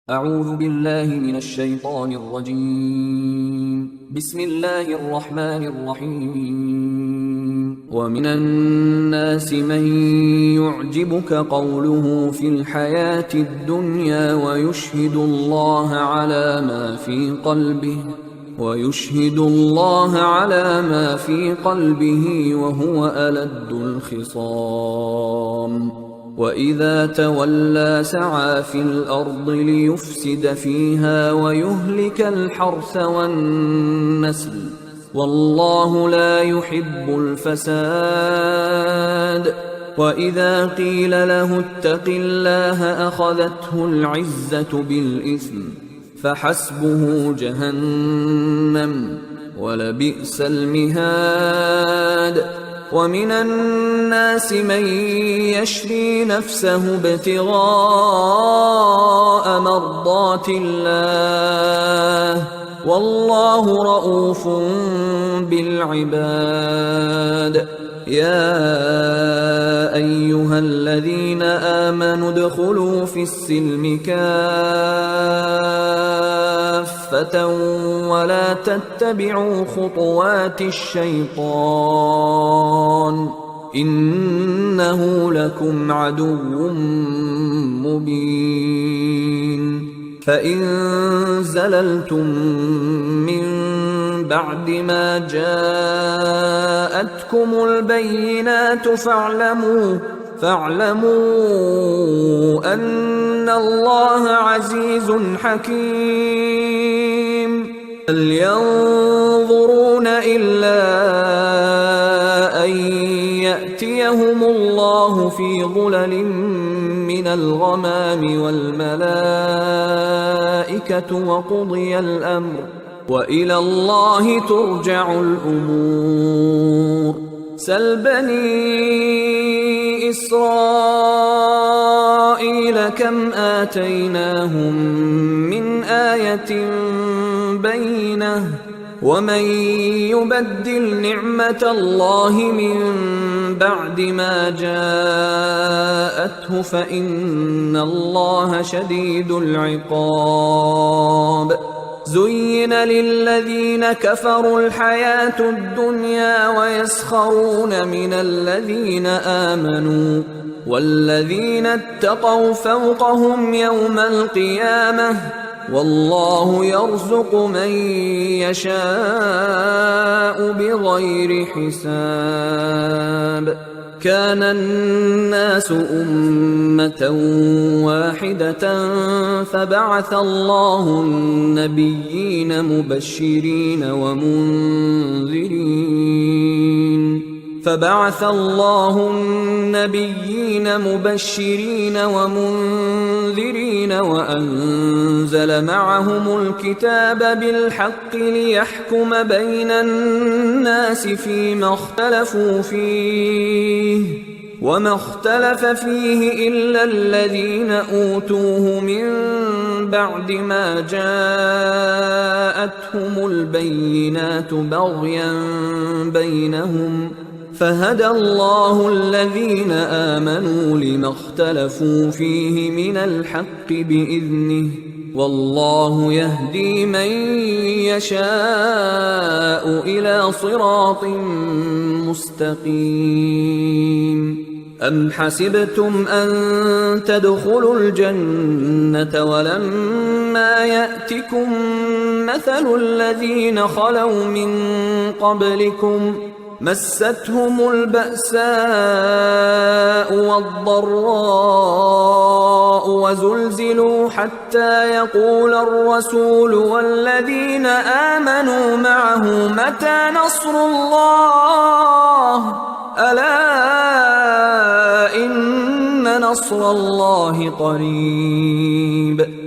أعوذ بالله من الشيطان الرجيم. بسم الله الرحمن الرحيم. ومن الناس من يعجبك قوله في الحياة الدنيا ويشهد الله على ما في قلبه وهو ألد الخصام. وإذا تولى سعى في الأرض ليفسد فيها ويهلك الحرث والنسل والله لا يحب الفساد. وإذا قيل له اتق الله أخذته العزة بالإثم فحسبه جهنم ولبئس المهاد. ومن الناس من يشري نفسه ابتغاء مرضات الله والله رءوف بالعباد. يا أيها الذين آمنوا ادخلوا في السلم كافة ولا تتبعوا خطوات الشيطان إنه لكم عدو مبين. فإن زللتم من بعد ما جاءتكم البينات فاعلموا أن الله عزيز حكيم. هل ينظرون إلا أن يأتيهم الله في ظلل من الغمام والملائكة وقضي الأمر وإلى الله ترجع الأمور. سل بني إسرائيل كم آتيناهم من آية بينة ومن يبدل نعمة الله من بعد ما جاءته فإن الله شديد العقاب. زين للذين كفروا الحياة الدنيا ويسخرون من الذين آمنوا والذين اتقوا فوقهم يوم القيامة والله يرزق من يشاء بغير حساب. كان الناس أمة واحدة فبعث الله النبيين مبشرين ومنذرين وأنزل معهم الكتاب بالحق ليحكم بين الناس فيما اختلفوا فيه وما اختلف فيه إلا الذين أوتوه من بعد ما جاءتهم البينات بغيا بينهم فهدى الله الذين آمنوا لما اختلفوا فيه من الحق بإذنه والله يهدي من يشاء إلى صراط مستقيم. أم حسبتم أن تدخلوا الجنة ولما يأتكم مثل الذين خلوا من قبلكم مستهم البأساء والضراء وزلزلوا حتى يقول الرسول والذين آمنوا معه متى نصر الله ألا إن نصر الله قريب.